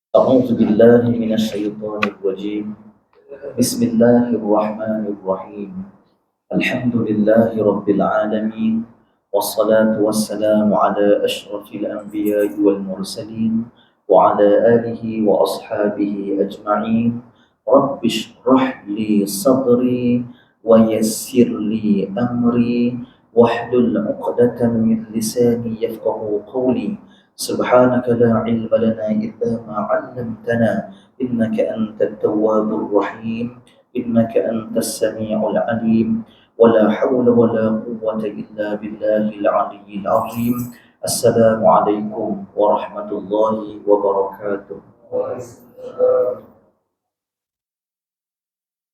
أعوذ بالله من الشيطان الرجيم. بسم الله الرحمن الرحيم. الحمد لله رب العالمين، والصلاة والسلام على أشرف الأنبياء والمرسلين وعلى آله وأصحابه أجمعين. رب اشرح لي صدري ويسر لي أمري واحلل عقدة من لساني يفقه قولي. سبحانك لا علم لنا إلا ما علمتنا إنك أنت التواب الرحيم إنك أنت السميع العليم ولا حول ولا قوة إلا بالله العلي العظيم. السلام عليكم ورحمة الله وبركاته.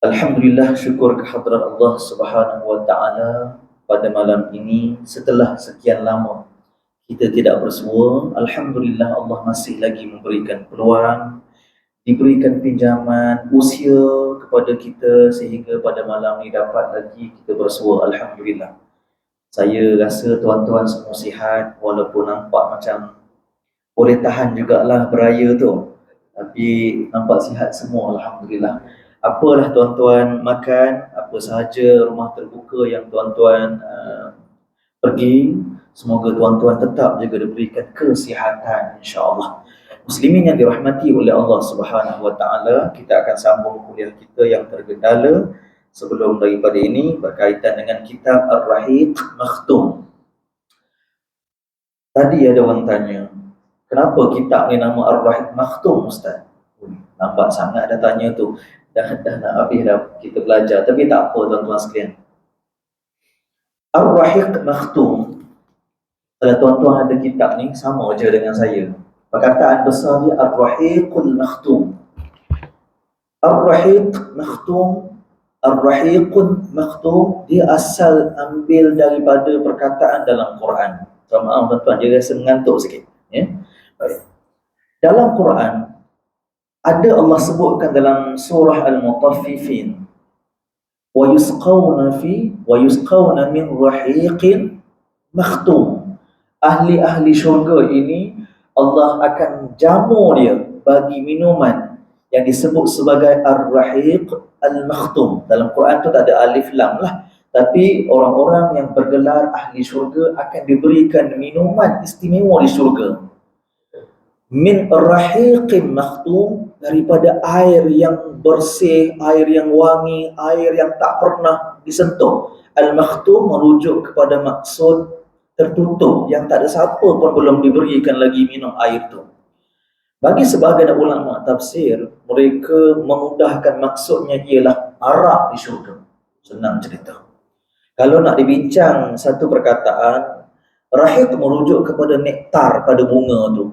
Alhamdulillah, syukur kehadrat Allah Subhanahu wa taala pada malam ini setelah sekian lama kita tidak bersua. Alhamdulillah, Allah masih lagi memberikan peluang, diberikan pinjaman usia kepada kita sehingga pada malam ni dapat lagi kita bersua. Alhamdulillah. Saya rasa tuan-tuan semua sihat walaupun nampak macam boleh tahan jugalah beraya tu. Tapi nampak sihat semua, Alhamdulillah. Apalah tuan-tuan makan, apa sahaja rumah terbuka yang tuan-tuan pergi, semoga tuan-tuan tetap juga diberikan kesihatan, insya-Allah. Muslimin yang dirahmati oleh Allah Subhanahu wa taala, kita akan sambung kuliah kita yang tergendala sebelum daripada ini berkaitan dengan kitab Ar-Rahiq Makhtum. Tadi ada orang tanya, kenapa kitab ni nama Ar-Rahiq Makhtum, Ustaz? Lambat sangat dah tanya tu. Dah nak habis dah kita belajar. Tapi tak apa tuan-tuan sekalian. Ar-Rahiq Makhtum, kalau tuan-tuan ada kitab ni, sama je dengan saya. Perkataan besar dia Ar-Rahiqul Makhtum. Ar-Rahiq Makhtum, Ar-Rahiqul Makhtum, dia asal ambil daripada perkataan dalam Quran. So, maaf tuan-tuan, dia rasa mengantuk sikit. Ya? Baik. Dalam Quran, ada Allah sebutkan dalam surah Al-Mutaffifin, wa yusqawna min rahiqin makhtum. Ahli-ahli syurga ini Allah akan jamu dia bagi minuman yang disebut sebagai Ar-Rahiq Al-Makhtum. Dalam Quran tu tak ada alif lam lah, tapi orang-orang yang bergelar ahli syurga akan diberikan minuman istimewa di syurga. Min rahiqin makhtum, daripada air yang bersih, air yang wangi, air yang tak pernah disentuh. Al-makhtum merujuk kepada maksud tertutup, yang tak ada siapa pun belum diberikan lagi minum air tu. Bagi sebahagian ulama tafsir, mereka memudahkan maksudnya ialah arak di syurga. Senang cerita. Kalau nak dibincang satu perkataan, rahiq merujuk kepada nektar pada bunga tu,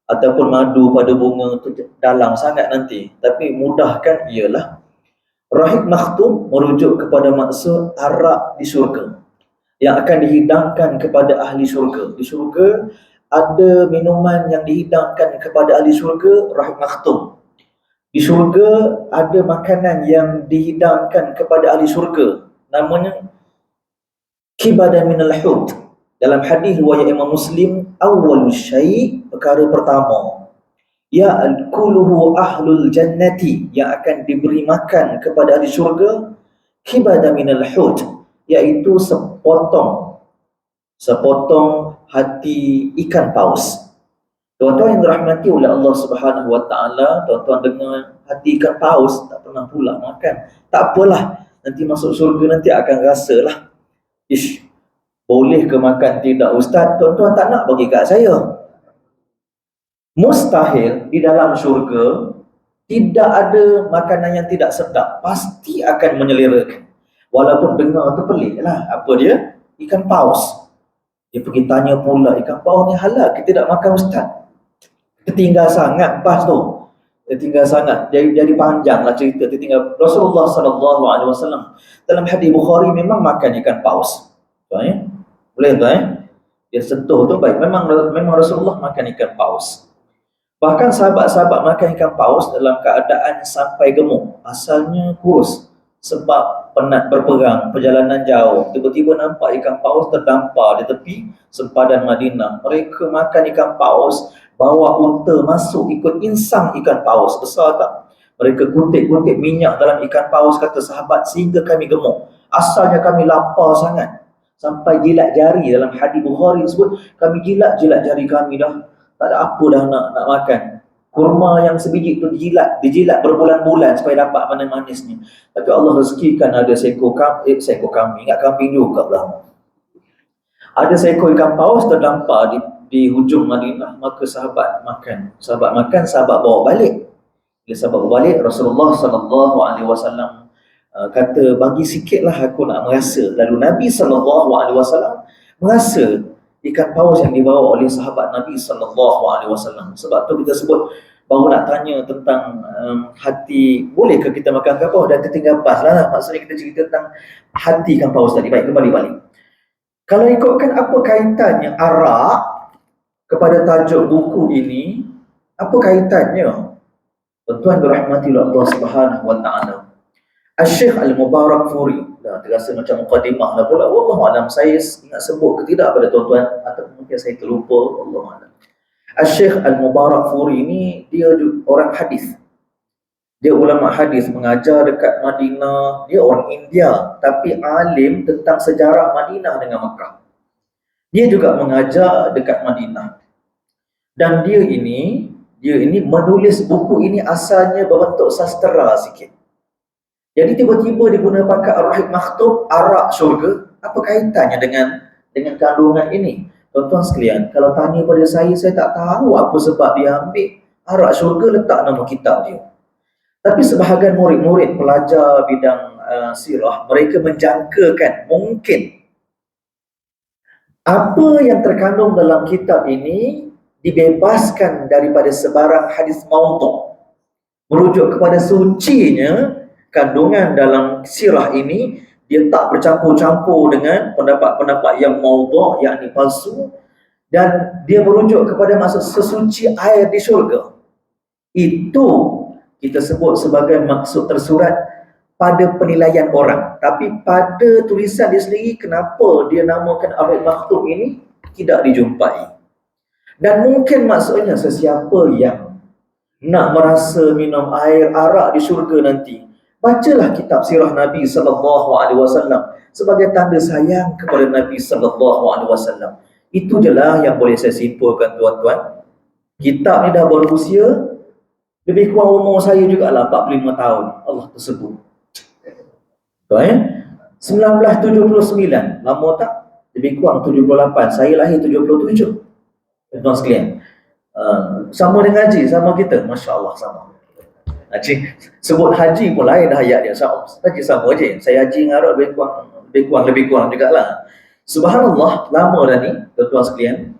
ataupun madu pada bunga tu dalam sangat nanti. Tapi mudahkan ialah Rahiq Makhtum merujuk kepada maksud arak di syurga yang akan dihidangkan kepada ahli syurga. Di syurga ada minuman yang dihidangkan kepada ahli syurga, Rahiq Makhtum. Di syurga ada makanan yang dihidangkan kepada ahli syurga, namanya Kibada minal hut. Dalam hadis riwayat Imam Muslim, awwalu syai', perkara pertama, ya'kuluhu ahlul jannati, yang akan diberi makan kepada ahli syurga, kibada minal hut, iaitu sepotong hati ikan paus. Tuan-tuan yang dirahmati oleh Allah Subhanahu wa taala, tuan-tuan dengar hati ikan paus tak pernah pula makan. Tak apalah, nanti masuk syurga nanti akan rasalah. Ish, boleh ke makan? Tidak Ustaz, tuan-tuan tak nak bagi kat saya. Mustahil di dalam syurga tidak ada makanan yang tidak sedap, pasti akan menyelerakan. Walaupun dengar tu pelik lah, apa dia? Ikan paus. Dia pergi tanya pula, ikan paus ni halal ke tidak makan Ustaz? Tertinggal sangat pas tu. Tertinggal sangat. Jadi panjanglah cerita. Tertinggal. Rasulullah SAW dalam hadis Bukhari memang makan ikan paus. Tuan ya? Boleh tuan ya? Dia sentuh tu baik. Memang Rasulullah makan ikan paus. Bahkan sahabat-sahabat makan ikan paus dalam keadaan sampai gemuk. Asalnya kurus sebab penat berperang, perjalanan jauh. Tiba-tiba nampak ikan paus terdampar di tepi sempadan Madinah. Mereka makan ikan paus bawa unta masuk ikut insang ikan paus. Besar tak? Mereka kutip-kutip minyak dalam ikan paus, kata sahabat, sehingga kami gemuk. Asalnya kami lapar sangat, sampai jilat jari. Dalam hadis Bukhari sebut, kami jilat-jilat jari kami dah. Tak ada apa dah nak makan. Kurma yang sebiji tu dijilat berbulan-bulan supaya dapat manis-manisnya. Tapi Allah rezekikan ada seekor kambing, ingat kambing juga lah. Ada seekor ikan paus terdampar di hujung Madinah, maka sahabat makan, sahabat bawa balik. Bila sahabat bawa balik, Rasulullah SAW kata, bagi sikitlah aku nak merasa. Lalu Nabi SAW merasa ikan paus yang dibawa oleh sahabat Nabi SAW. Sebab tu kita sebut, baru nak tanya tentang hati, bolehkah kita makan ikan paus? Dan tertinggal pas lah. Maksudnya kita cerita tentang hati ikan paus tadi. Baik, kembali balik. Kalau ikutkan apa kaitannya arak kepada tajuk buku ini, apa kaitannya? Tuan-tuan dirahmati Allah Subhanahu wa taala. Al-Syekh Al-Mubarakfuri, dah terasa macam mukadimah lah pula. Wallahu alam, saya ingat sebut ke tidak pada tuan-tuan, atau mungkin saya terlupa, wallahu alam. Al-Syekh Al-Mubarakfuri ini dia orang hadis. Dia ulama hadis, mengajar dekat Madinah. Dia orang India tapi alim tentang sejarah Madinah dengan Makkah. Dia juga mengajar dekat Madinah. Dan dia ini menulis buku ini asalnya berbentuk sastera sikit. Jadi tiba-tiba dia guna pakai Ar-Rahib Makhtub, arak syurga. Apa kaitannya dengan kandungan ini? Tuan-tuan sekalian, kalau tanya pada saya tak tahu apa sebab dia ambil arak syurga letak nama kitab dia. Tapi sebahagian murid-murid pelajar bidang sirah, mereka menjangkakan mungkin apa yang terkandung dalam kitab ini dibebaskan daripada sebarang hadis maudhu', merujuk kepada sucinya kandungan dalam sirah ini. Dia tak bercampur-campur dengan pendapat-pendapat yang maudhu', yakni palsu, dan dia merujuk kepada maksud sesuci air di syurga. Itu kita sebut sebagai maksud tersurat pada penilaian orang. Tapi pada tulisan dia sendiri, kenapa dia namakan Ar-Rahib Makhtub ini tidak dijumpai. Dan mungkin maksudnya sesiapa yang nak merasa minum air arak di syurga nanti, bacalah kitab sirah Nabi SAW sebagai tanda sayang kepada Nabi SAW. Itu je lah yang boleh saya simpulkan, tuan-tuan. Kitab ni dah berusia lebih kurang umur saya jugalah 45 tahun. Allah tersebut. 1979, lama tak? Lebih kurang 78. Saya lahir 77. Tuan sekalian, sama dengan haji, sama kita, Masya Allah sama. Haji, sebut haji pun lain dah ayat dia. Haji sama je. Saya haji dengan Arab lebih kurang jugalah. Subhanallah, lama dah ni, tuan-tuan sekalian.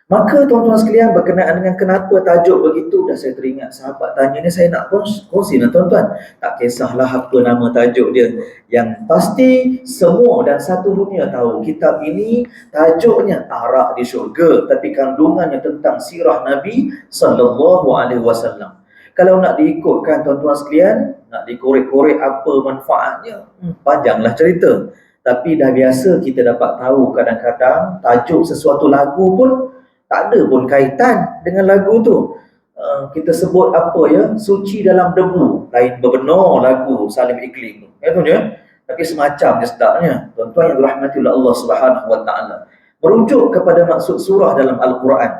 Maka tuan-tuan sekalian, berkenaan dengan kenapa tajuk begitu, dah saya teringat sahabat tanya ni, saya nak kongsi dengan tuan-tuan. Tak kisahlah apa nama tajuk dia. Yang pasti semua dan satu dunia tahu kitab ini tajuknya Arak di Syurga, tapi kandungannya tentang sirah Nabi SAW. Kalau nak diikutkan tuan-tuan sekalian, nak dikorek-korek apa manfaatnya, panjanglah cerita. Tapi dah biasa kita dapat tahu kadang-kadang tajuk sesuatu lagu pun tak ada pun kaitan dengan lagu tu. Kita sebut apa ya, suci dalam debu, lain berbenar lagu Salim Iklim tu. Ya tuan ya. Tapi semacam je sedapnya. Tuan-tuan yang dirahmati oleh Allah Subhanahu wa taala. Merujuk kepada maksud surah dalam Al-Quran.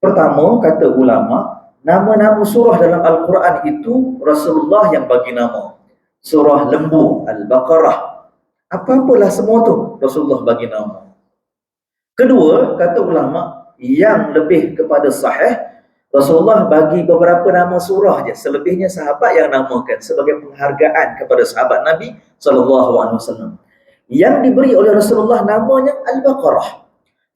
Pertama, kata ulama, nama-nama surah dalam Al-Quran itu Rasulullah yang bagi nama. Surah Lembu, Al-Baqarah, apa-apalah semua tu Rasulullah bagi nama. Kedua, kata ulama, yang lebih kepada sahih, Rasulullah bagi beberapa nama surah je. Selebihnya sahabat yang namakan sebagai penghargaan kepada sahabat Nabi SAW. Yang diberi oleh Rasulullah namanya Al-Baqarah,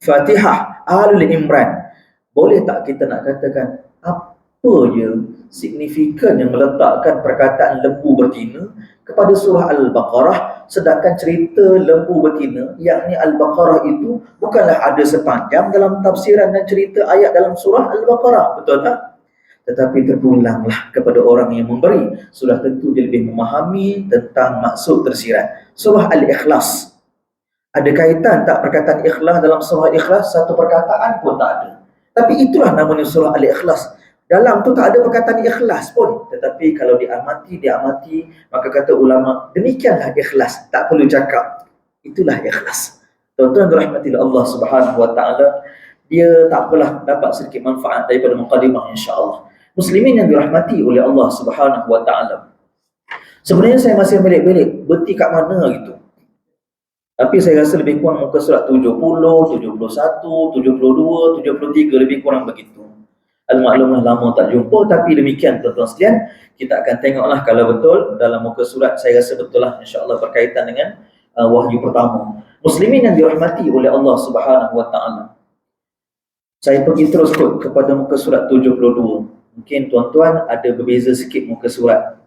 Fatihah, Al-Imran. Boleh tak kita nak katakan apa je signifikan yang meletakkan perkataan lembu betina kepada surah Al-Baqarah, sedangkan cerita lembu betina yakni Al-Baqarah itu bukanlah ada sepanjang dalam tafsiran dan cerita ayat dalam surah Al-Baqarah, betul tak? Tetapi terpulanglah kepada orang yang memberi, sudah tentu dia lebih memahami tentang maksud tersirat. Surah Al-Ikhlas, ada kaitan tak perkataan ikhlas dalam surah Ikhlas? Satu perkataan pun tak ada. Tapi itulah namanya surah Al-Ikhlas. Dalam tu tak ada perkataan ikhlas pun. Tetapi kalau diamati, maka kata ulama, demikianlah ikhlas. Tak perlu cakap. Itulah ikhlas. Tuan-tuan dirahmati Allah Subhanahu Wa Taala, dia tak apalah dapat sedikit manfaat daripada mukadimah insya-Allah. Muslimin yang dirahmati oleh Allah Subhanahu Wa Taala. Sebenarnya saya masih belik-belik berhenti kat mana gitu. Tapi saya rasa lebih kurang muka surat 70, 71, 72, 73 lebih kurang begitu. Al-maklumlah lama tak jumpa, tapi demikian tuan-tuan sekalian, kita akan tengoklah kalau betul dalam muka surat, saya rasa betul lah insya-Allah berkaitan dengan wahyu pertama. Muslimin yang dirahmati oleh Allah Subhanahu Wa Taala. Saya pergi terus kot kepada muka surat 72. Mungkin tuan-tuan ada berbeza sikit muka surat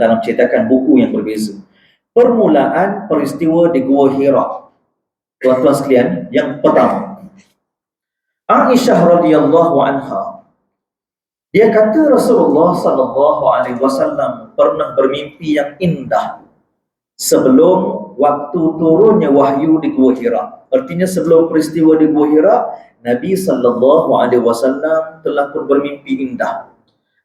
dalam cetakan buku yang berbeza. Permulaan peristiwa di Gua Hira. Tuan-tuan sekalian, yang pertama, Aisyah radhiyallahu anha, dia kata Rasulullah sallallahu alaihi wasallam pernah bermimpi yang indah sebelum waktu turunnya wahyu di Gua Hira. Artinya sebelum peristiwa di Gua Hira, Nabi sallallahu alaihi wasallam telah pun bermimpi indah.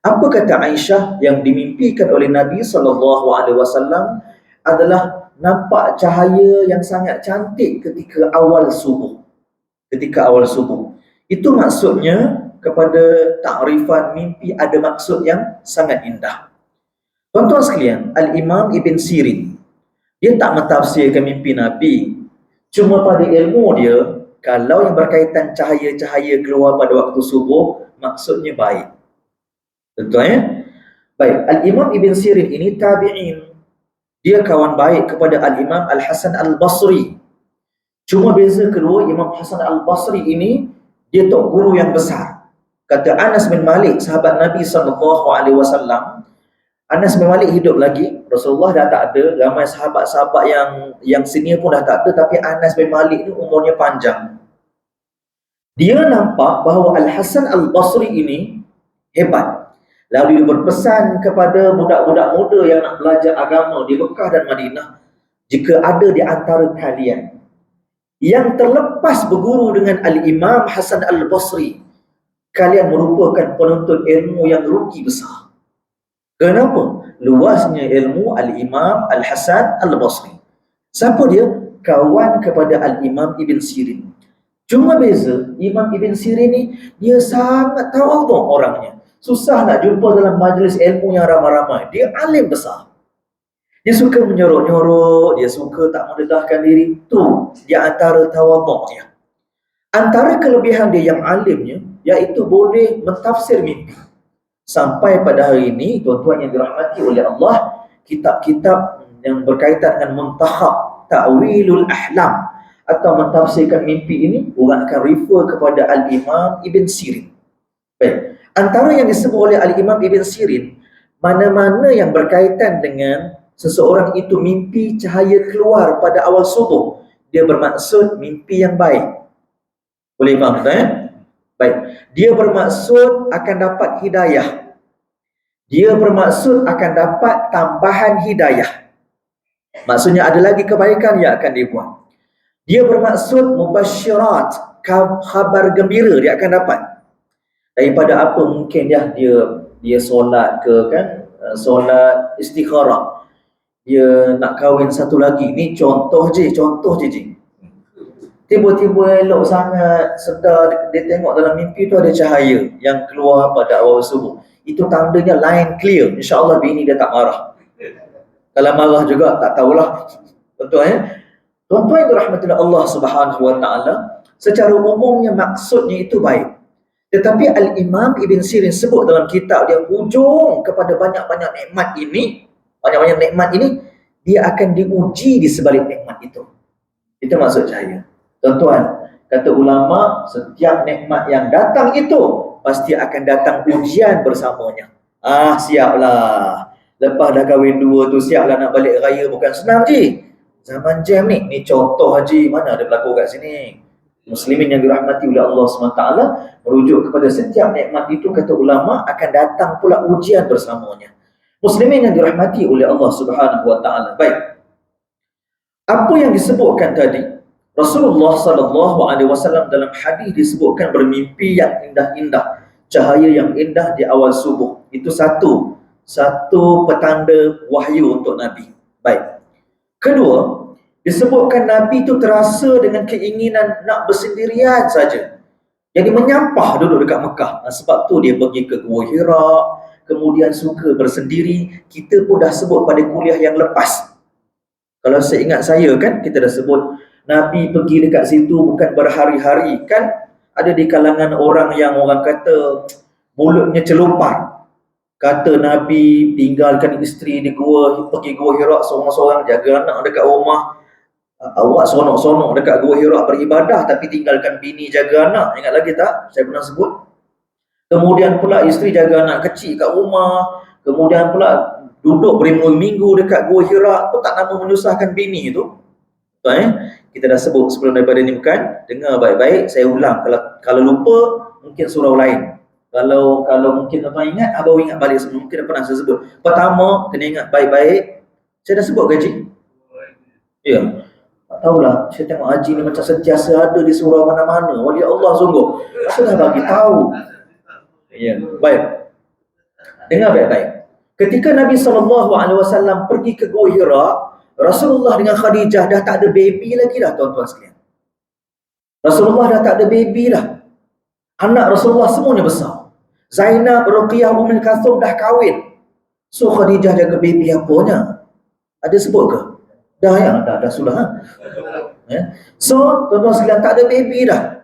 Apa kata Aisyah yang dimimpikan oleh Nabi sallallahu alaihi wasallam adalah nampak cahaya yang sangat cantik ketika awal subuh. Ketika awal subuh. Itu maksudnya kepada takrifan mimpi ada maksud yang sangat indah. Tuan-tuan sekalian, Al-Imam Ibn Sirin, dia tak mentafsirkan mimpi Nabi. Cuma pada ilmu dia, kalau yang berkaitan cahaya-cahaya keluar pada waktu subuh, maksudnya baik. Betul ya? Baik, Al-Imam Ibn Sirin ini tabi'in. Dia kawan baik kepada Al-Imam Al-Hasan Al-Basri. Cuma beza kedua, Imam Hasan Al-Basri ini, dia tok guru yang besar. Kata Anas bin Malik, sahabat Nabi SAW, Anas bin Malik hidup lagi, Rasulullah dah tak ada, ramai sahabat-sahabat yang senior pun dah tak ada, tapi Anas bin Malik ni umurnya panjang. Dia nampak bahawa Al-Hasan Al-Basri ini hebat. Lalu dia berpesan kepada budak-budak muda yang nak belajar agama di Mekah dan Madinah, jika ada di antara kalian yang terlepas berguru dengan Al-Imam Hasan Al-Basri, kalian merupakan penuntut ilmu yang rugi besar. Kenapa? Luasnya ilmu Al-Imam Al-Hasan Al-Basri. Siapa dia? Kawan kepada Al-Imam Ibn Sirin. Cuma beza, Imam Ibn Sirin ni, dia sangat tawadhu orangnya. Susah nak jumpa dalam majlis ilmu yang ramai-ramai. Dia alim besar. Dia suka menyorok-nyorok, dia suka tak mendedahkan diri. Itu dia antara tawadhu'nya. Antara kelebihan dia yang alimnya, iaitu boleh mentafsir mimpi. Sampai pada hari ini, tuan-tuan yang dirahmati oleh Allah, kitab-kitab yang berkaitan dengan muntakhab ta'wilul ahlam atau mentafsirkan mimpi ini, orang akan refer kepada Al-Imam Ibn Sirin. Baik. Antara yang disebut oleh Al-Imam Ibn Sirin, mana-mana yang berkaitan dengan seseorang itu mimpi cahaya keluar pada awal subuh, dia bermaksud mimpi yang baik. Boleh faham tak? Baik. Dia bermaksud akan dapat hidayah. Dia bermaksud akan dapat tambahan hidayah. Maksudnya ada lagi kebaikan yang akan dibuat. Dia bermaksud mubasyirat, khabar gembira dia akan dapat. Daripada apa mungkin dia solat ke kan, solat istikharah, dia nak kahwin satu lagi. Ni contoh je. Tiba-tiba elok sangat, sedar dia tengok dalam mimpi tu ada cahaya yang keluar pada awal subuh. Itu tandanya line clear. InsyaAllah bini dia tak marah. Kalau marah juga tak tahulah. Betul ya? Tuan-tuan yang dirahmati Allah Subhanahu Wa Taala, secara umumnya maksudnya itu baik. Tetapi Al-Imam Ibn Sirin sebut dalam kitab dia, hujung kepada banyak-banyak nikmat ini, dia akan diuji di sebalik nikmat itu. Itu maksud cahaya. Tuan-tuan, kata ulama, setiap nikmat yang datang itu pasti akan datang ujian bersamanya. Siaplah. Lepas dah kahwin dua tu, siaplah nak balik raya, bukan senang je. Zaman jam ni contoh haji, mana ada berlaku kat sini. Muslimin yang dirahmati oleh Allah SWT, merujuk kepada setiap nikmat itu, kata ulama, akan datang pula ujian bersamanya. Muslimin yang dirahmati oleh Allah Subhanahu Wa Taala. Baik. Apa yang disebutkan tadi, Rasulullah SAW dalam hadis disebutkan bermimpi yang indah-indah, cahaya yang indah di awal subuh. Itu satu petanda wahyu untuk Nabi. Baik. Kedua, disebutkan Nabi itu terasa dengan keinginan nak bersendirian saja. Jadi menyampah duduk dekat Mekah. Sebab tu dia pergi ke Gua Hira, kemudian suka bersendiri. Kita pun dah sebut pada kuliah yang lepas. Kalau saya ingat saya kan, kita dah sebut Nabi pergi dekat situ bukan berhari-hari. Kan ada di kalangan orang yang orang kata mulutnya celupar. Kata Nabi tinggalkan isteri di gua, pergi Gua Hira seorang-seorang, jaga anak dekat rumah. Awak sonok-sonok dekat Gua Hira beribadah tapi tinggalkan bini jaga anak. Ingat lagi tak? Saya pernah sebut. Kemudian pula isteri jaga anak kecil kat rumah. Kemudian pula duduk berminggu-minggu dekat Gua Hira. Tu tak nama menyusahkan bini tu. Kita dah sebut sebelum daripada ni bukan? Dengar baik-baik, saya ulang. Kalau lupa, mungkin surau lain. Kalau mungkin tuan ingat, abang ingat balik sebelum mungkin dah pernah saya sebut. Pertama, kena ingat baik-baik. Saya dah sebut gaji? Ya. Tak tahulah, saya tengok haji ni macam sentiasa ada di surau mana-mana. Wali Allah sungguh. Saya dah bagi tahu. Ya, baik. Dengar baik-baik. Ketika Nabi SAW pergi ke Gua Hira, Rasulullah dengan Khadijah dah tak ada baby lagi dah, tuan-tuan sekalian. Rasulullah dah tak ada baby dah. Anak Rasulullah semuanya besar. Zainab, Ruqiyah, Ummul Kalthum dah kahwin. So Khadijah jaga baby apanya? Ada sebut ke? Dah ya, dah sudah. So tuan-tuan sekalian tak ada baby dah.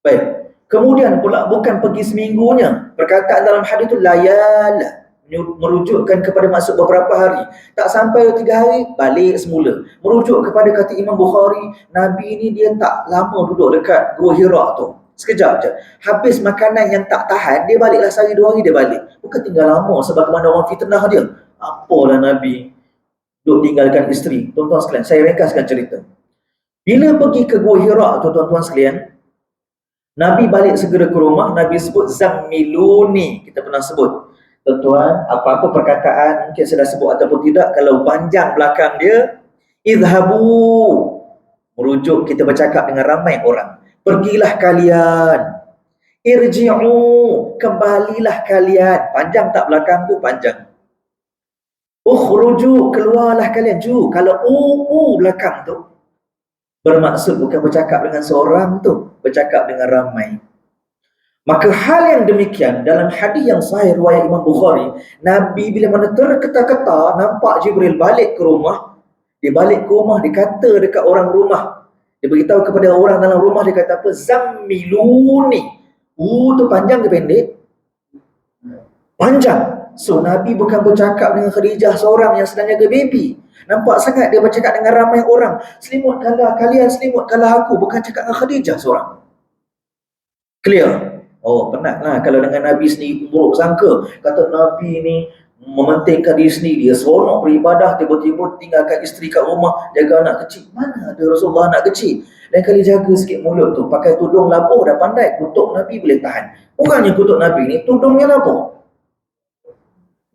Baik. Kemudian pula bukan pergi seminggunya. Perkataan dalam hadis itu layal, merujukkan kepada maksud beberapa hari. Tak sampai 3 hari, balik semula. Merujuk kepada kata Imam Bukhari, Nabi ni dia tak lama duduk dekat Gua Hira tu. Sekejap je. Habis makanan yang tak tahan, dia baliklah sehari 2 hari dia balik. Bukan tinggal lama sebagaimana orang fitnah dia. Apalah Nabi duduk tinggalkan isteri. Tuan-tuan sekalian, saya ringkaskan cerita. Bila pergi ke Gua Hira tu tuan-tuan sekalian, Nabi balik segera ke rumah. Nabi sebut Zammiluni. Kita pernah sebut. Tuan-tuan, apa-apa perkataan mungkin saya dah sebut ataupun tidak, kalau panjang belakang dia, idhabu, merujuk kita bercakap dengan ramai orang. Pergilah kalian. Irji'u, kembalilah kalian. Panjang tak belakang tu? Panjang. Ukhruju, keluarlah kalian. Kalau belakang tu bermaksud bukan bercakap dengan seorang tu, bercakap dengan ramai. Maka hal yang demikian dalam hadis yang sahih riwayat Imam Bukhari, Nabi bila mana terketa-keta nampak Jibril balik ke rumah, dia balik ke rumah, dia kata dekat orang rumah, dia beritahu kepada orang dalam rumah, dia kata apa? Zammiluni. Tu panjang ke pendek? Panjang. So Nabi bukan bercakap dengan Khadijah seorang yang sedang jaga baby. Nampak sangat dia bercakap dengan ramai orang. Selimutkanlah kalian, selimutkanlah aku. Bukan cakap dengan Khadijah seorang. Clear? Oh, penatlah kalau dengan Nabi sendiri buruk sangka. Kata Nabi ni mementingkan diri sendiri, dia seronok beribadah, tiba-tiba tinggalkan isteri kat rumah, jaga anak kecil. Mana ada Rasulullah anak kecil? Lain kali jaga sikit mulut tu, pakai tudung labuh dah pandai, kutuk Nabi boleh tahan. Bukannya kutuk Nabi ni, tudungnya labuh.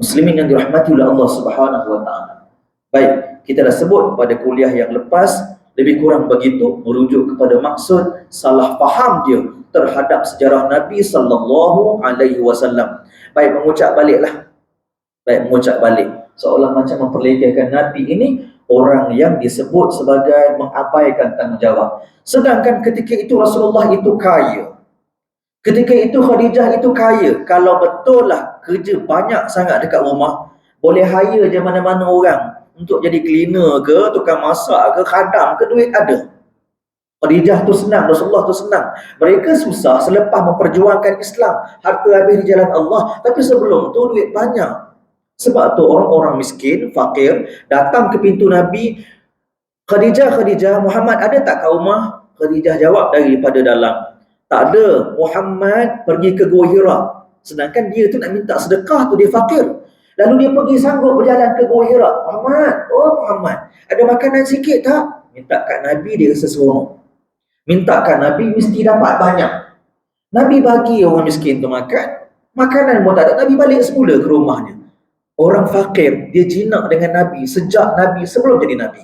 Muslimin yang dirahmati oleh Allah Subhanahu wa taala. Baik, kita dah sebut pada kuliah yang lepas, lebih kurang begitu, merujuk kepada maksud salah faham dia terhadap sejarah Nabi sallallahu alaihi wasallam. Baik, mengucap baliklah. Seolah macam memperlekehkan Nabi ini orang yang disebut sebagai mengabaikan tanggungjawab. Sedangkan ketika itu Rasulullah itu kaya. Ketika itu Khadijah itu kaya. Kalau betul lah kerja banyak sangat dekat rumah, boleh hire je mana-mana orang untuk jadi cleaner ke, tukang masak ke, khadam ke, duit ada. Khadijah tu senang, Rasulullah tu senang. Mereka susah selepas memperjuangkan Islam, harta habis di jalan Allah. Tapi sebelum tu duit banyak. Sebab tu orang-orang miskin, fakir, datang ke pintu Nabi. Khadijah, Muhammad ada tak kat rumah? Khadijah jawab daripada dalam, tak ada. Muhammad pergi ke Gua Hira. Sedangkan dia tu nak minta sedekah tu, dia fakir. Lalu dia pergi sanggup berjalan ke Gua Hira. Muhammad, ada makanan sikit tak? Minta kat Nabi, dia rasa seronok. Minta kat Nabi, mesti dapat banyak. Nabi bagi orang miskin tu makan. Makanan pun tak ada. Nabi balik semula ke rumahnya. Orang fakir, dia jinak dengan Nabi sejak Nabi sebelum jadi Nabi.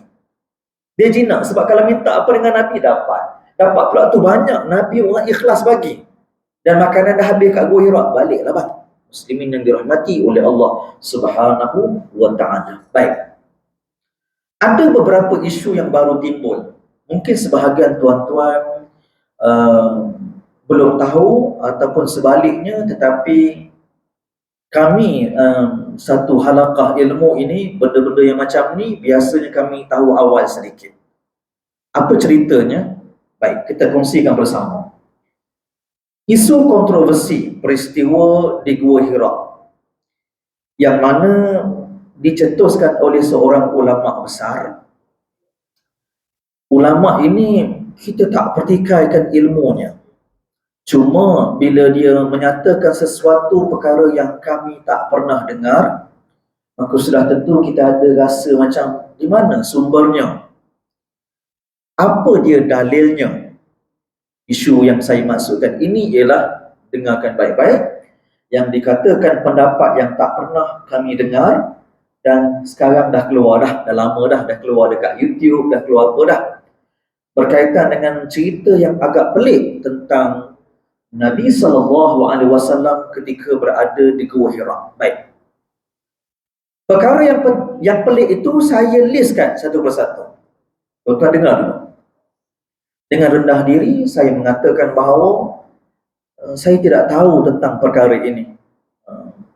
Dia jinak sebab kalau minta apa dengan Nabi dapat pula tu banyak. Nabi orang ikhlas bagi, dan makanan dah habis kat Gua Hira, baliklah bang. Muslimin yang dirahmati oleh Allah Subhanahu wa ta'ala. Baik, ada beberapa isu yang baru timbul. Mungkin sebahagian tuan-tuan belum tahu ataupun sebaliknya, tetapi kami satu halaqah ilmu ini, benda-benda yang macam ni biasanya kami tahu awal sedikit. Apa ceritanya? Baik, kita kongsikan bersama. Isu kontroversi peristiwa di Gua Hira yang mana dicetuskan oleh seorang ulama besar. Ulama ini kita tak pertikaikan ilmunya. Cuma bila dia menyatakan sesuatu perkara yang kami tak pernah dengar, maka sudah tentu kita ada rasa macam di mana sumbernya? Apa dia dalilnya? Isu yang saya maksudkan ini ialah, dengarkan baik-baik, yang dikatakan pendapat yang tak pernah kami dengar dan sekarang dah keluar dah lama dah keluar dekat YouTube, dah keluar apa dah, berkaitan dengan cerita yang agak pelik tentang Nabi SAW ketika berada di Gua Hira. Baik, perkara yang pelik itu saya listkan satu persatu. Tuan-tuan dengar dulu. Dengan rendah diri saya mengatakan bahawa saya tidak tahu tentang perkara ini,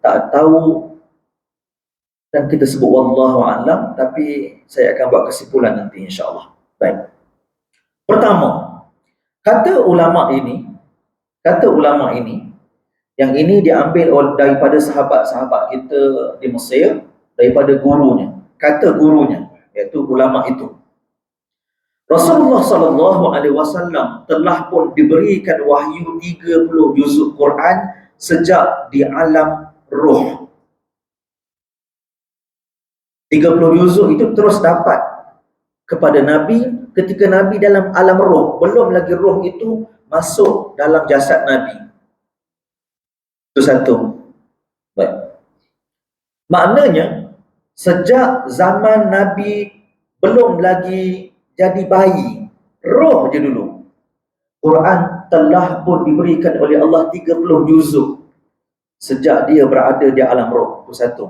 tak tahu, dan kita sebut wallahu a'lam, tapi saya akan buat kesimpulan nanti insya-Allah. Baik. Pertama, kata ulama ini yang ini diambil daripada sahabat-sahabat kita di Mesir, daripada gurunya. Kata gurunya, iaitu ulama itu, Rasulullah SAW telah pun diberikan wahyu 30 juzuk Quran sejak di alam roh. 30 juzuk itu terus dapat kepada Nabi ketika Nabi dalam alam roh, belum lagi roh itu masuk dalam jasad Nabi. Itu satu. Baik. Maknanya sejak zaman Nabi belum lagi jadi bayi, roh je dulu, Quran telah pun diberikan oleh Allah 30 juzuk sejak dia berada di alam roh. Itu satu,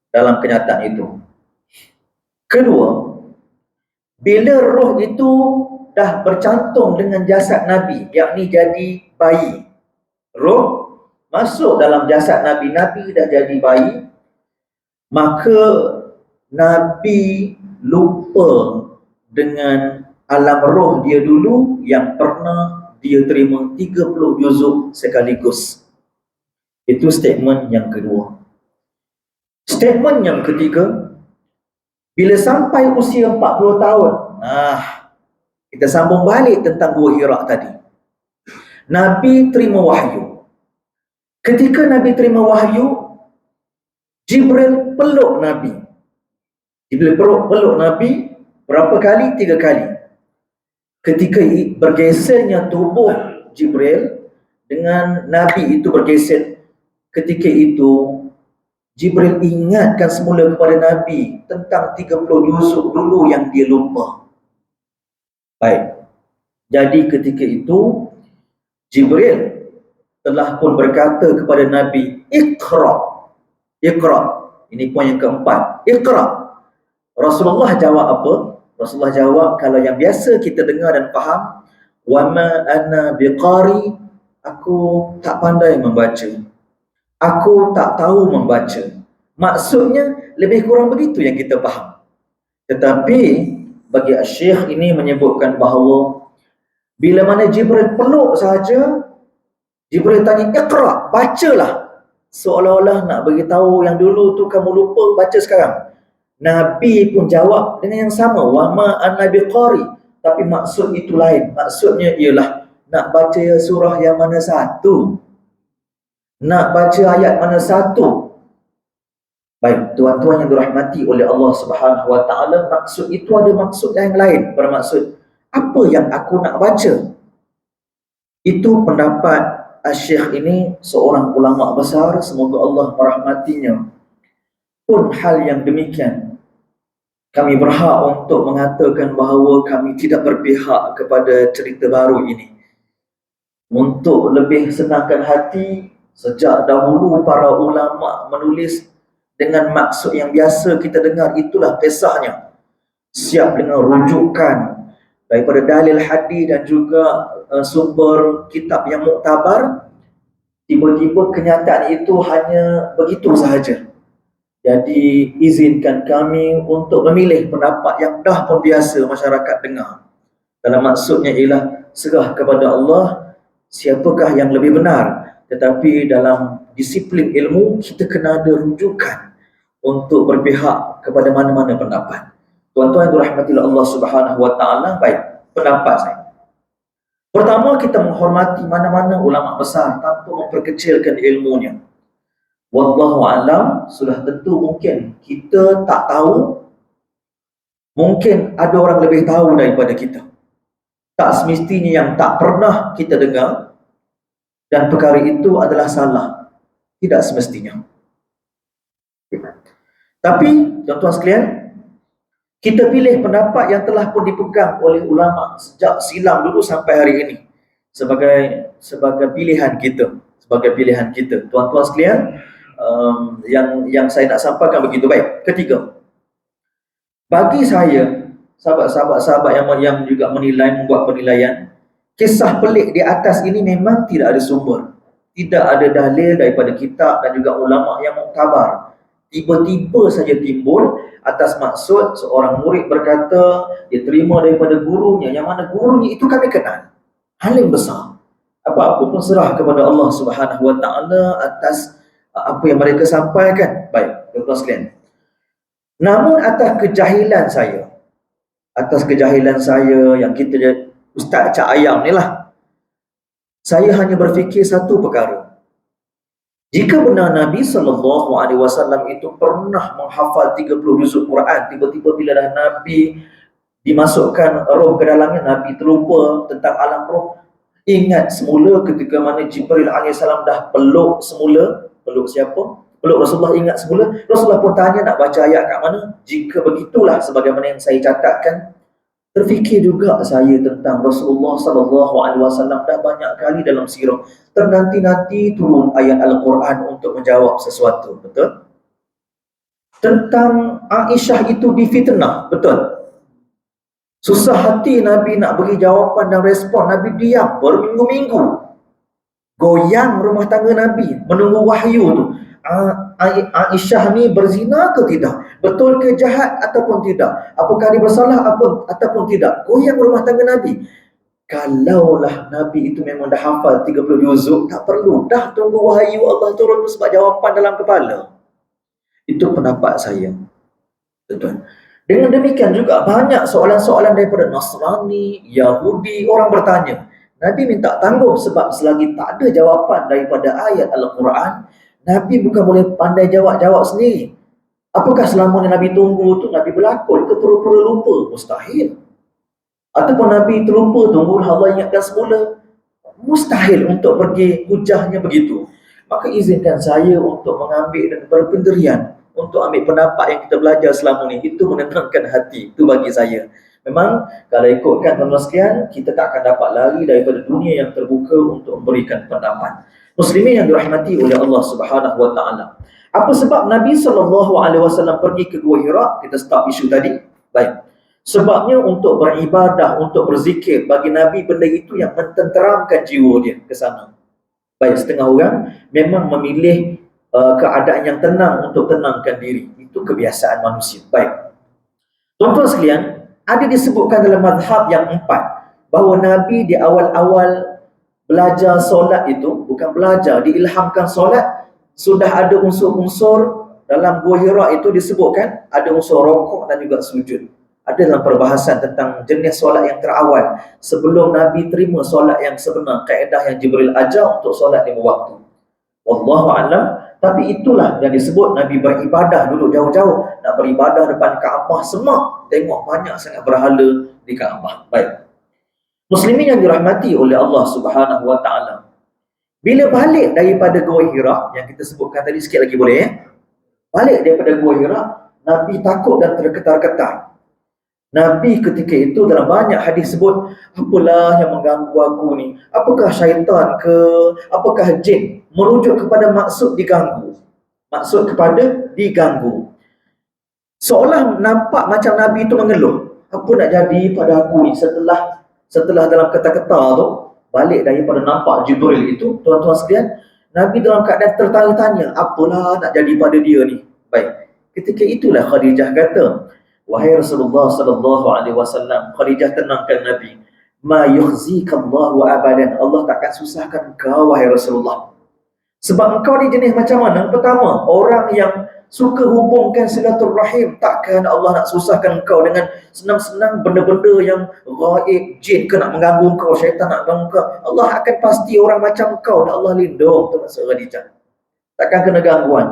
dalam kenyataan itu. Kedua, bila roh itu dah bercantum dengan jasad Nabi, yakni jadi bayi, roh masuk dalam jasad Nabi, Nabi dah jadi bayi, maka Nabi lupa dengan alam roh dia dulu yang pernah dia terima 30 juzuk sekaligus. Itu statement yang kedua. Statement yang ketiga, bila sampai usia 40 tahun, kita sambung balik tentang Gua Hira tadi. Nabi terima wahyu. Ketika Nabi terima wahyu, Jibril peluk Nabi. Jibril peluk Nabi berapa kali? 3 kali. Ketika bergesernya tubuh Jibril dengan Nabi itu bergeser, ketika itu Jibril ingatkan semula kepada Nabi tentang 30 juzuk dulu yang dia lupa. Baik. Jadi ketika itu Jibril telah pun berkata kepada Nabi, Iqra. Iqra. Ini poin yang keempat. Iqra. Rasulullah jawab apa? Rasulullah jawab, kalau yang biasa kita dengar dan faham, wama ana biqari, aku tak pandai membaca, aku tak tahu membaca. Maksudnya lebih kurang begitu yang kita faham. Tetapi bagi Syekh ini menyebutkan bahawa bila mana Jibril peluk sahaja, Jibril tanya, Iqra, bacalah. Seolah-olah nak beritahu yang dulu tu kamu lupa, baca sekarang. Nabi pun jawab dengan yang sama, wama ana biqari, tapi maksud itu lain. Maksudnya ialah nak baca surah yang mana satu, nak baca ayat mana satu. Baik, tuan-tuan yang dirahmati oleh Allah Subhanahu wa taala, maksud itu ada maksud yang lain. Bermaksud apa yang aku nak baca. Itu pendapat Syekh ini, seorang ulama besar, semoga Allah merahmatinya. Pun hal yang demikian, kami berhak untuk mengatakan bahawa kami tidak berpihak kepada cerita baru ini. Untuk lebih senangkan hati, sejak dahulu para ulama menulis dengan maksud yang biasa kita dengar, itulah kisahnya. Siap dengan rujukan daripada dalil hadis dan juga sumber kitab yang muktabar. Tiba-tiba kenyataan itu hanya begitu sahaja. Jadi izinkan kami untuk memilih pendapat yang dah pun biasa masyarakat dengar. Dalam maksudnya ialah serah kepada Allah siapakah yang lebih benar. Tetapi dalam disiplin ilmu kita kena ada rujukan untuk berpihak kepada mana-mana pendapat. Tuan-tuan yang dirahmati Allah Subhanahu wa taala, baik, pendapat saya. Pertama, kita menghormati mana-mana ulama besar tanpa memperkecilkan ilmunya. Wallahu alam, sudah tentu mungkin kita tak tahu, mungkin ada orang lebih tahu daripada kita. Tak semestinya yang tak pernah kita dengar dan perkara itu adalah salah. Tidak semestinya. Tapi tuan-tuan sekalian, kita pilih pendapat yang telah pun dipegang oleh ulama sejak silam dulu sampai hari ini sebagai pilihan kita, tuan-tuan sekalian. Yang saya nak sampaikan begitu. Baik, ketiga, bagi saya, sahabat-sahabat yang juga membuat penilaian, kisah pelik di atas ini memang tidak ada sumber, tidak ada dalil daripada kitab dan juga ulama yang muktabar. Tiba-tiba saja timbul atas maksud seorang murid berkata dia terima daripada gurunya, yang mana gurunya itu kami kenal, alim besar. Apa-apa pun serah kepada Allah Subhanahu wa taala atas apa yang mereka sampaikan. Baik, tuan-tuan sekalian. Namun atas kejahilan saya yang kita Ustaz Cak Ayam ni lah, saya hanya berfikir satu perkara. Jika benar Nabi SAW itu pernah menghafal 30 juzuk Quran, tiba-tiba bila dah Nabi dimasukkan roh ke dalamnya, Nabi terlupa tentang alam roh. Ingat semula ketika mana Jibril AS dah peluk semula. Peluk siapa? Peluk Rasulullah. Ingat semula Rasulullah pun tanya nak baca ayat kat mana. Jika begitulah sebagaimana yang saya catatkan, terfikir juga saya tentang Rasulullah SAW dah banyak kali dalam sirah ternanti-nanti turun ayat Al-Quran untuk menjawab sesuatu. Betul? Tentang Aisyah itu difitnah. Betul? Susah hati Nabi nak beri jawapan dan respon. Nabi diam berminggu-minggu. Goyang rumah tangga Nabi menunggu wahyu tu. Aisyah ni berzina ke tidak? Betul ke jahat ataupun tidak? Apakah dia bersalah ataupun tidak? Goyang rumah tangga Nabi. Kalaulah Nabi itu memang dah hafal 30 juzuk, tak perlu dah tunggu wahyu Allah turun tu sebab jawapan dalam kepala. Itu pendapat saya, tuan-tuan. Dengan demikian juga banyak soalan-soalan daripada Nasrani, Yahudi, orang bertanya. Nabi minta tangguh sebab selagi tak ada jawapan daripada ayat Al-Quran, Nabi bukan boleh pandai jawab sendiri. Apakah selama Nabi tunggu tu Nabi berlakon ke pura-pura lupa? Mustahil. Ataupun Nabi terlupa tunggu Allah ingatkan semula? Mustahil untuk pergi hujahnya begitu. Maka izinkan saya untuk mengambil dan berpendirian untuk ambil pendapat yang kita belajar selama ni. Itu menenangkan hati. Itu bagi saya. Memang kalau ikutkan tuan-tuan sekalian, kita tak akan dapat lari daripada dunia yang terbuka untuk memberikan pendapat. Muslimin yang dirahmati oleh Allah Subhanahu wa taala. Apa sebab Nabi SAW pergi ke Gua Hira? Kita start isu tadi. Baik. Sebabnya untuk beribadah, untuk berzikir. Bagi Nabi benda itu yang mententeramkan jiwa dia ke sana. Baik, setengah orang memang memilih keadaan yang tenang untuk tenangkan diri. Itu kebiasaan manusia. Baik. Tuan-tuan sekalian, ada disebutkan dalam mazhab yang 4 bahawa Nabi di awal-awal belajar solat itu, bukan belajar, diilhamkan solat, sudah ada unsur-unsur dalam Gua Hira itu disebutkan, ada unsur rokok dan juga sujud. Ada dalam perbahasan tentang jenis solat yang terawal sebelum Nabi terima solat yang sebenar, kaedah yang Jibril ajar untuk solat 5 waktu. Wallahu a'lam. Tapi itulah yang disebut Nabi beribadah dulu jauh-jauh, nak beribadah depan Kaabah, semua tengok banyak sangat berhala di Kaabah. Baik. Muslimin yang dirahmati oleh Allah Subhanahu wa taala. Bila balik daripada Gua Hira yang kita sebutkan tadi sikit lagi boleh ya? Balik daripada Gua Hira, Nabi takut dan terketar-ketar. Nabi ketika itu dalam banyak hadis sebut, apalah yang mengganggu aku ni? Apakah syaitan ke? Apakah jin? Merujuk kepada maksud diganggu. Maksud kepada diganggu. Seolah nampak macam Nabi itu mengeluh. Apa nak jadi pada aku ni setelah dalam ketar-ketar tu, balik daripada nampak Jibril itu, tuan-tuan sekalian, Nabi dalam keadaan tertanya-tanya, apalah nak jadi pada dia ni? Baik. Ketika itulah Khadijah kata, wahai Rasulullah sallallahu alaihi wasallam, Khadijah tenangkan Nabi, ma yukhzikallahu abadan, Allah takkan susahkan kau wahai Rasulullah. Sebab engkau ni jenis macam mana? Pertama, orang yang suka hubungkan silaturrahim. Takkan Allah nak susahkan engkau dengan senang-senang benda-benda yang gaib, jin ke nak mengganggu engkau, syaitan nak mengganggu engkau. Allah akan pasti orang macam engkau dan Allah lindung. Itu maksud Khadijah. Takkan kena gangguan.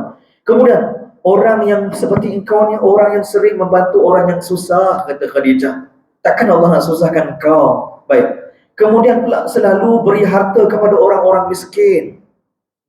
Kemudian, orang yang seperti engkau ni, orang yang sering membantu orang yang susah, kata Khadijah. Takkan Allah nak susahkan engkau. Baik. Kemudian pula selalu beri harta kepada orang-orang miskin.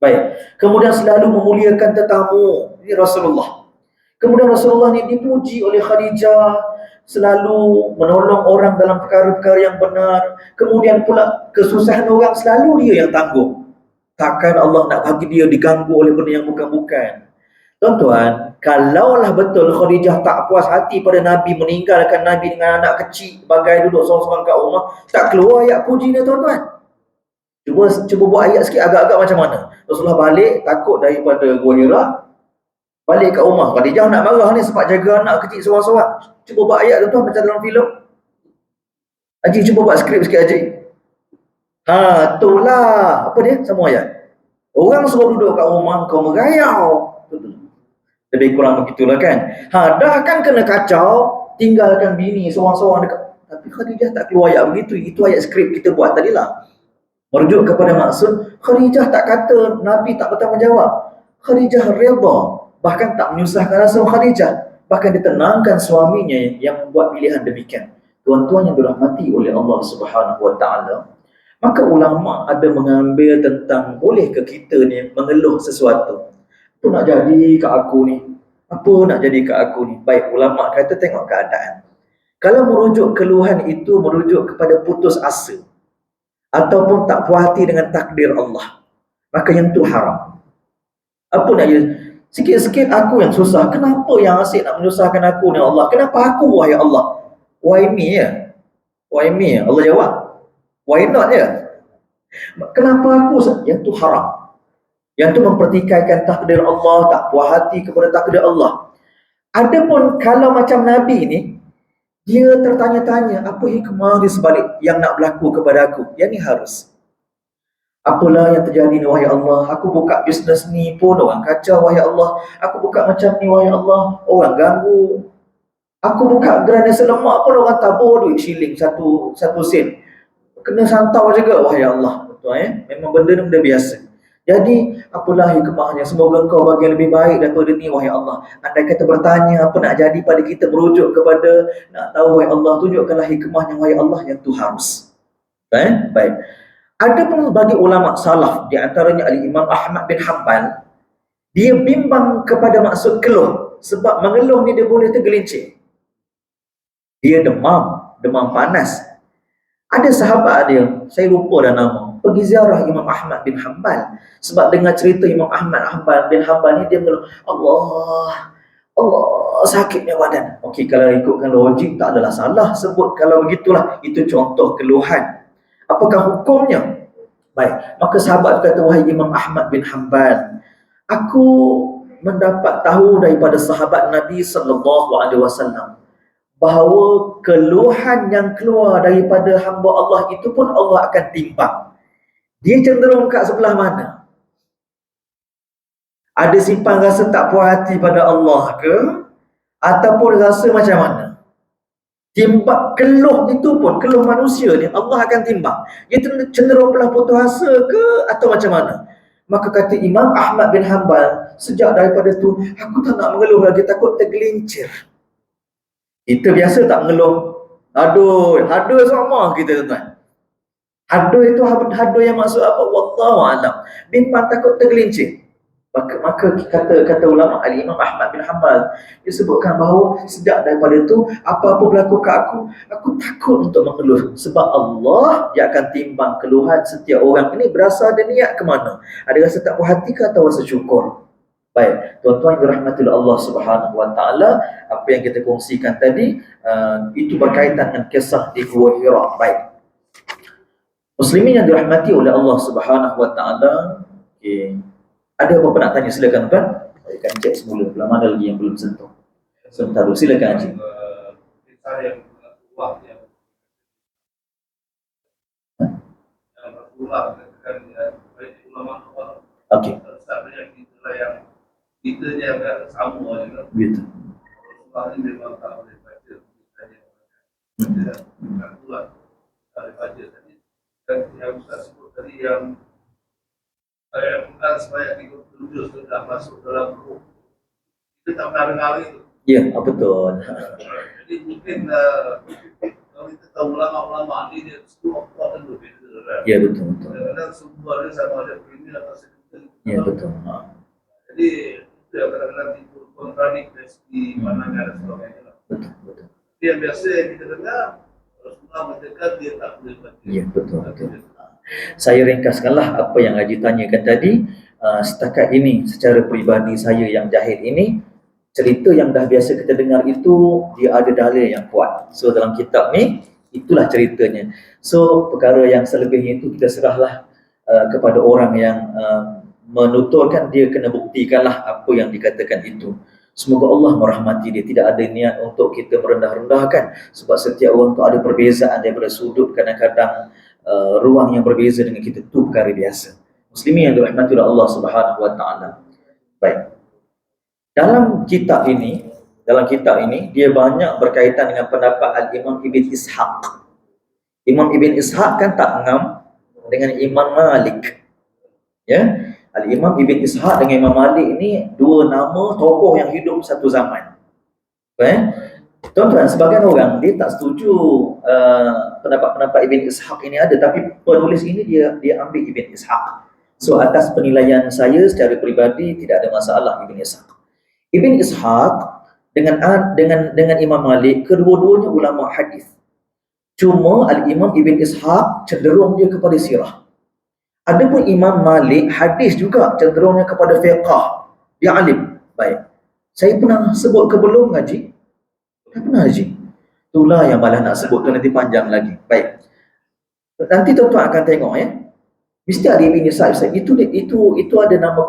Baik. Kemudian selalu memuliakan tetamu. Ini Rasulullah. Kemudian Rasulullah ni dipuji oleh Khadijah, selalu menolong orang dalam perkara-perkara yang benar. Kemudian pula kesusahan orang selalu dia yang tanggung. Takkan Allah nak bagi dia diganggu oleh benda yang bukan-bukan. Tuan-tuan, kalaulah betul Khadijah tak puas hati pada Nabi, meninggalkan Nabi dengan anak kecil, bagai duduk seorang-seorang kat rumah, tak keluar ayat puji dia, tuan-tuan. Cuba buat ayat sikit agak-agak macam mana. Rasulullah balik takut daripada Gua Hira, balik kat rumah. Khadijah nak marah ni sebab jaga anak kecil seorang-seorang. Cuba buat ayat tu macam dalam filem. Haji cuba buat skrip sikit Haji. Itulah. Apa dia? Sama ayat. Orang suruh duduk kat rumah kau merayau. Lebih kurang begitulah kan. Dah kan kena kacau, tinggalkan bini seorang-seorang dekat. Tapi Khadijah tak keluar ayat begitu. Itu ayat skrip kita buat tadilah. Merujuk kepada maksud, Khadijah tak kata Nabi tak bertanggungjawab. Khadijah redha, bahkan tak menyusahkan rasa Khadijah. Bahkan ditenangkan suaminya yang membuat pilihan demikian. Tuan-tuan yang dirahmati oleh Allah Subhanahu Wa Taala, maka ulama ada mengambil tentang boleh ke kita ni mengeluh sesuatu. Apa nak jadi kat aku ni? Apa nak jadi kat aku ni? Baik, ulama kata tengok keadaan. Kalau merujuk keluhan itu merujuk kepada putus asa, ataupun tak puas hati dengan takdir Allah, maka yang tu haram. Apa nak jadi? Sikit-sikit aku yang susah. Kenapa yang asyik nak menyusahkan aku ni Allah? Kenapa aku wahai Allah? Why me ya? Why me ya? Allah jawab, why not ya? Kenapa aku? Yang tu haram. Yang tu mempertikaikan takdir Allah, tak puas hati kepada takdir Allah. Adapun kalau macam Nabi ni, dia tertanya-tanya, apa hikmah di sebalik yang nak berlaku kepada aku? Yang ni harus. Apalah yang terjadi ni wahai Allah? Aku buka bisnes ni pun orang kacau wahai Allah. Aku buka macam ni wahai Allah, orang ganggu. Aku buka gerai nasi lemak pun orang tabur duit shilling satu sen. Kena santau juga wahai Allah. Betul Memang benda ni benda biasa. Jadi, apalah hikmahnya? Semoga engkau bagi yang lebih baik daripada ni, wahai Allah. Andai kata bertanya apa nak jadi pada kita, merujuk kepada nak tahu, wahai Allah, tunjukkanlah hikmahnya, wahai Allah, yang tu harus. Baik. Ada pun bagi ulama salaf, di antaranya Al-Imam Ahmad bin Hanbal, dia bimbang kepada maksud keluh. Sebab mengeluh ni dia boleh tergelincir. Dia demam panas. Ada sahabat dia, saya lupa dah nama, pergi ziarah Imam Ahmad bin Hanbal. Sebab dengar cerita Imam Ahmad bin Hanbal ni, dia mengeluh, Allah sakitnya badan. Okey, kalau ikutkan logik tak adalah salah sebut kalau begitulah. Itu contoh keluhan. Apakah hukumnya? Baik, maka sahabat kata, wahai Imam Ahmad bin Hanbal, aku mendapat tahu daripada sahabat Nabi sallallahu alaihi wasallam bahawa keluhan yang keluar daripada hamba Allah itu pun Allah akan timbang. Dia cenderung kat sebelah mana? Ada simpan rasa tak puas hati pada Allah ke? Ataupun rasa macam mana? Timbang keluh itu pun, keluh manusia ni Allah akan timbang. Dia cenderung belah putus asa ke atau macam mana? Maka kata Imam Ahmad bin Hanbal, sejak daripada tu aku tak nak mengeluh lagi, takut tergelincir. Kita biasa tak mengeluh. Aduh sama kita, tuan-tuan. Haduh itu haduh yang maksud apa? Wallahu a'lam. Bimbang takut tergelincir. Maka kata ulama Al-Imam Ahmad bin Hanbal, dia sebutkan bahawa sejak daripada itu apa-apa berlaku ke aku takut untuk mengeluh, sebab Allah dia akan timbang keluhan setiap orang ini berasal dari niat ke mana, ada rasa tak puas hati ke atau rasa syukur. Baik, tuan-tuan yang dirahmati oleh Allah Subhanahu Wa Taala, apa yang kita kongsikan tadi itu berkaitan dengan kisah di Gua Hira. Baik, muslimin yang dirahmati oleh Allah Subhanahu Wa Taala, okay. Ada apa-apa nak tanya, silakan tuan. Saya akan cek semula pula mana lagi yang belum sentuh. Sebentar dulu, silakan Haji. Okey. Kita yang sama juga. Betul. Rasulullah ini memang tak boleh baca bukan tuan tak boleh baca tadi. Dan yang Ustaz sebut tadi yang bukan supaya 37 sudah masuk dalam ruh. Kita tak pernah dengar itu. Ya, betul. Jadi mungkin kalau kita tahu ulama-ulama ini dia semua kuat dan berbeza. Ya, betul. Kadang-kadang semua dia sama ada premier atau sekretari. Ya, betul. Jadi itu yang kadang-kadang timbul kontradik dari segi pandangan dan sebagainya. Betul. Yang biasa yang kita dengar Rasulullah mendekat dia tak boleh baca. Ya, betul. Saya ringkaskanlah apa yang Haji tanyakan tadi. Setakat ini secara peribadi saya yang jahil ini, cerita yang dah biasa kita dengar itu dia ada dalil yang kuat. So dalam kitab ni itulah ceritanya. So perkara yang selebihnya itu kita serahlah kepada orang yang menuturkan, dia kena buktikanlah apa yang dikatakan itu. Semoga Allah merahmati dia. Tidak ada niat untuk kita merendah-rendahkan, sebab setiap orang tu ada perbezaan daripada sudut, kadang-kadang ruang yang berbeza dengan kita, itu perkara biasa. Muslimin yang dirahmati oleh Allah Subhanahu Wa Taala. Baik. Dalam kitab ini dia banyak berkaitan dengan pendapat Al-Imam Ibn Ishaq. Imam Ibn Ishaq kan tak ngam dengan Imam Malik. Ya, Al-Imam Ibn Ishaq dengan Imam Malik ini dua nama tokoh yang hidup satu zaman. Tuan-tuan, sebagian orang dia tak setuju pendapat-pendapat Ibn Ishaq ini ada, tapi penulis ini dia ambil Ibn Ishaq. So atas penilaian saya secara peribadi tidak ada masalah Ibn Ishaq. Ibn Ishaq dengan Imam Malik, kedua-duanya ulama hadis. Cuma Al-Imam Ibn Ishaq cenderung dia kepada sirah. Adapun Imam Malik hadis juga cenderungnya kepada fiqh. Dia alim. Baik. Saya pernah sebut ke belum Haji? Tak pernah Haji. Itulah yang malah nak sebut tu nanti panjang lagi. Baik. Nanti tuan-tuan akan tengok ya. Mesti ada Ibn Ishaq. Itu ada nama